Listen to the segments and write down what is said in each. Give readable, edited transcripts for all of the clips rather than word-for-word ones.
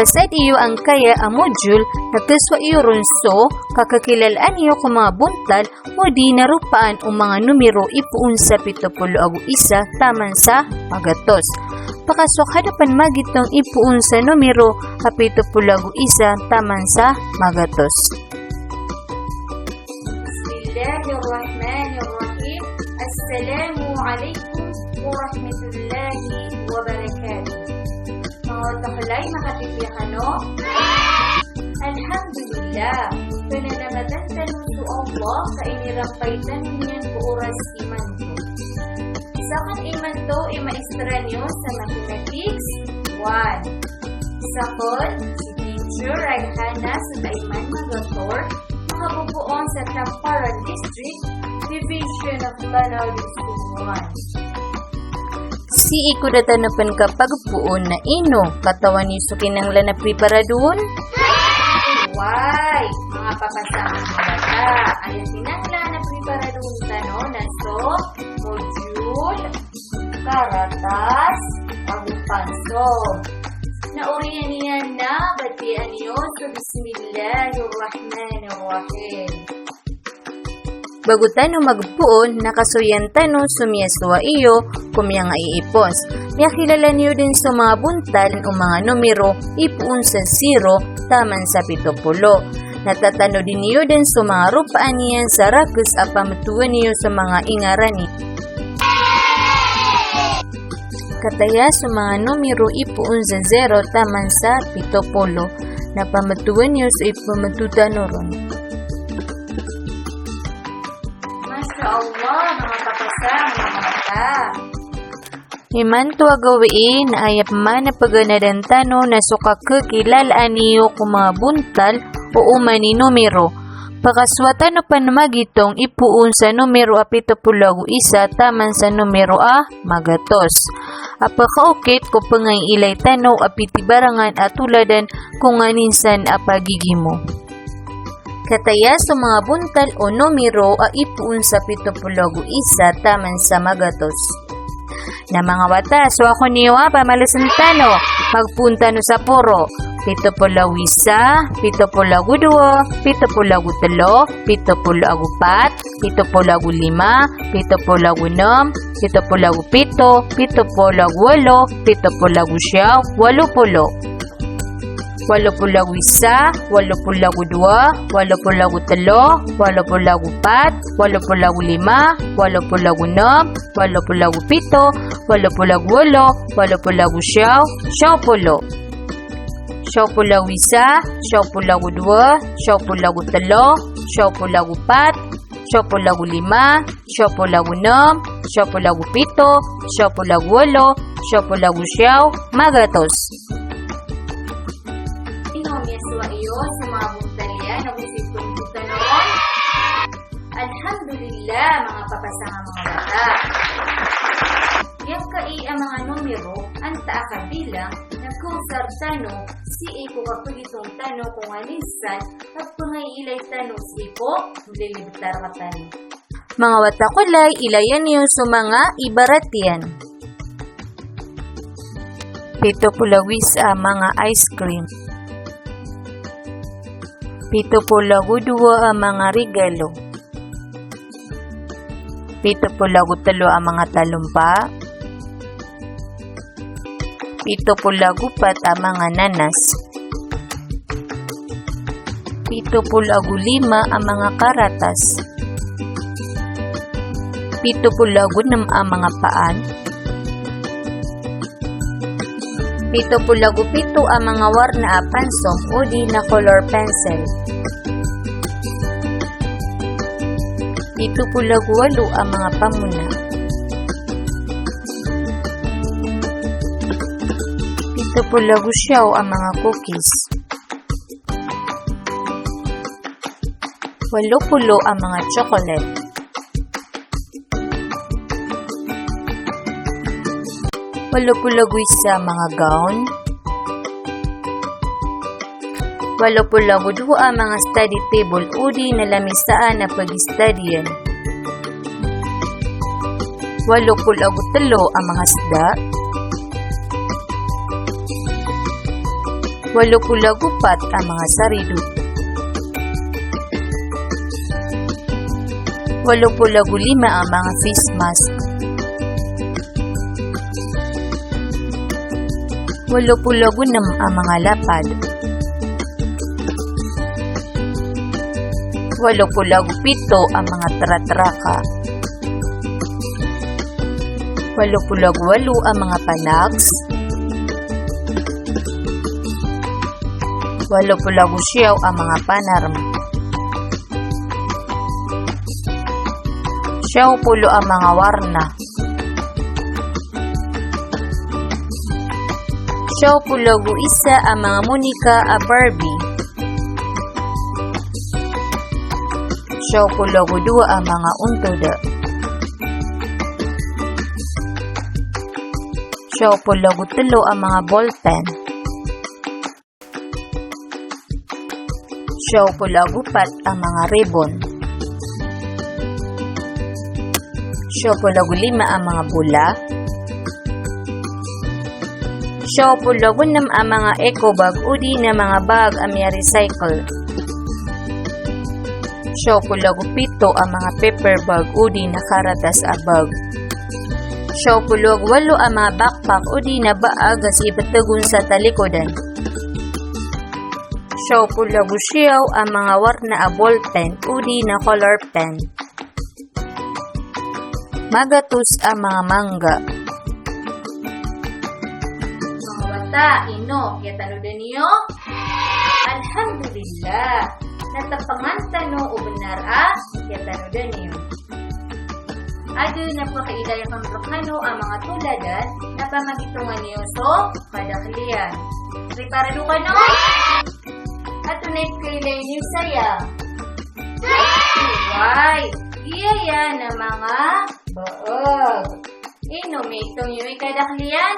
Kasad iyo ang kaya ang module nagkaswa iyo runso kakakilalaan iyo kung mga buntal o di narupaan o mga numero ipuun sa 71 taman sa magatos. Pakasok hadapan magitong ipuun sa numero 71 taman sa magatos. Bismillahirrahmanirrahim. Assalamu alaikum warahmatullahi wabarakatuh. Mga takalay makatitiyakan no? Alhamdulillah. Pananamatan tanong to Allah kainirampaitan niyan po oras iman to. Sa kan iman to maestra nyo sa mathematics 1. Sakon, si Teacher Rayhana sa Taiman Magator makabubuon sa Tamparan District Division of Lanao District 1. Si ikudatan kapag puon na ino, katawan ni sukinangla na preparadun? Why? Mga papasama ng bata. Ayan sinangla na preparadun tano na so, module, karatas, agupanso. Nauriyan niya na batian niyo sa Bismillahirrahmanirrahim. Bagutan no magpuon, nakasuyan tano sumiyaswa iyo kumya nga iipos. Miya kilala niyo din sa mga buntal o mga numero ipuun sa 0 taman sa 70. Natatano din niyo din sa mga rupaan niyan sa rakus apamatuan niyo sa mga ingarani. Kataya sa mga numero ipuun sa 0 taman sa 70. Napamatuan niyo sa ipamatutan ron. Allah, mga kapasang mga mata. Iman to agawiin na ayap man na paganadan tano na suka kakilalaan niyo kung mga buntal o umani numero. Pakaswatan na panamagitong ipuun sa numero 71 taman sa numero magatos. Apakaukit ko pangay ilay tano apitibarangan at tuladan kung aninsan apagigimo. Kataya sa mga buntal o numero ipuun sa 71 taman sa magatos. Na mga wata, so ako niyo pamalusan tano, magpunta no sa puro. 71, 72, 73, 74, 75, 76, 77, 78, 80. 81, 82, 83, 84, 85, 86, 87, 88, magatos. Yeswa iyo sa mga buntalya na gusit kong tutanon. Alhamdulillah mga papasang mga bata. Yang kai ang mga numero ang taaka bilang nagkusar tano si Eko kapag itong tano kung alinsan at pangailay tano si Eko lilibitar ka tano. Mga watakulay ilayan niyo sa mga ibaratian. Pito pulawis mga ice cream. 72 ang mga regalo. 73 ang mga talumpa. 74 ang mga nanas. 75 ang mga karatas. 76 ang mga paan. 77 ang mga warna pansom o di na color pencil. 78 ang mga pamuna. 79 ang mga cookies. 80 ang mga chocolate. 81 ang mga gown. 82 ang mga study table udi na lamisaan na pag-studyan. 83 ang mga isda. 84 ang mga saridot. 85 ang mga face mask. 86 ang mga lapad. 87 ang mga tratraka. 88 ang mga panags. 87 ang mga panarm. 70 ang mga warna. 71 ang mga Monica a Barbie. 72 ang mga untoda. 73 ang mga ballpen. 74 ang mga ribbon. 75 ang mga bula. 76 ang mga eco bag o di na mga bag ang may recycle. 77 ang mga paper bag o di na karatas a bag. 78 ang mga backpack o di na baag as ipatagon sa talikodan. 79 ang mga warna a ballpen o di na color pen. Magatos ang mga mangga. Mga bata, ino, kaya tanodan niyo? Alhamdulillah, natapangan tano o benar kaya tanodan niyo. Ado na pakailaya kang rakano ang mga tuladan na pamagitungan niyo so kadaklian. Preparado ka no? At tunay kailay niyo saya. Why? Iyaya na mga baag. Ino, may itong yung kadaklian?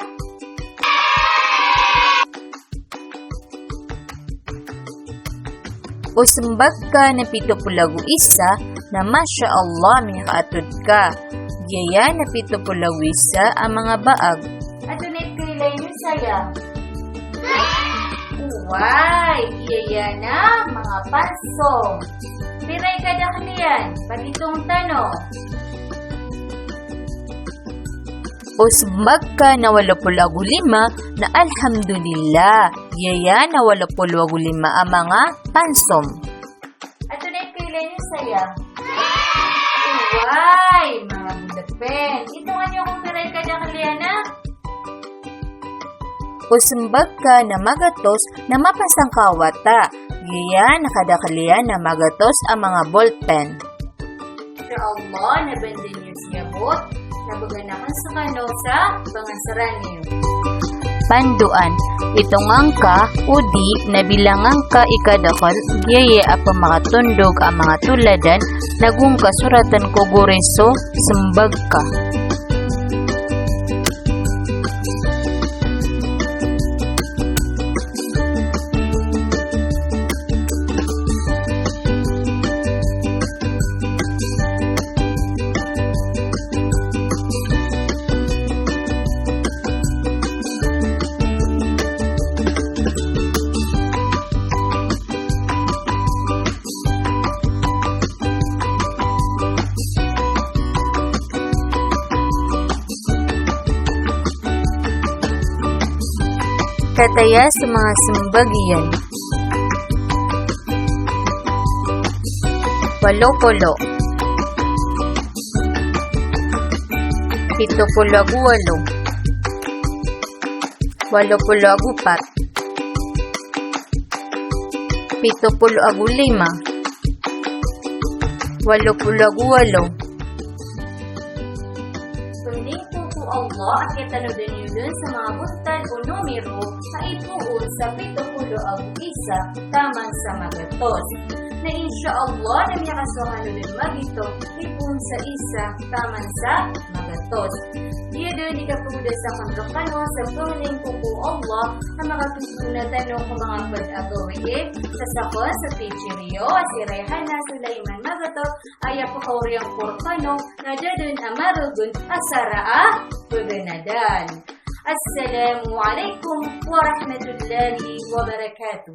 O sembag ka na 71 na Masya Allah may kaatod ka. Iyaya na 71 ang mga baag. At tunay kailay niyo saya. Why? Iyaya na mga pansong. Piray kadaklian, pagitong tanong. O sembag ka na 85 na Alhamdulillah. Iyaya na 85 ang mga pansom. At tunay kailay niyo saya. Why? Mga bulakpen. Itungan niyo kung piray kadaklian na. O sembag ka na magatos na mapasang kawata. Iyaya na kadaklian na magatos ang mga ballpen. Sa Allah, nabandin niyo siya bot. Nabaganakan sa kano sa bangansaran niyo. Panduan, itong angka o di nabilangan ka ikadakal, iyaya apa makatundog ang mga tuladan, nagung kasuratan ko gureso, sembag ka. Kataya sa mga sembagyan. 80 78 84 75 88 Kundi po Allah at kitanodan niyo dun sa mga buntal o numero na ipuon sa 71 taman sa magatos. Na insyaAllah na may kasuhan ulit magito ipuon sa isa taman sa magatos. Diya doon ikapuda sa kandokano sa pangling po Allah na makatutunan tanong kung mga pag-agawi sa sakon sa Pichiriyo si Rehana Sulaiman Magatot ay apakauriyang porkano na dadun amarugun asara paganadan. السلام عليكم ورحمة الله وبركاته.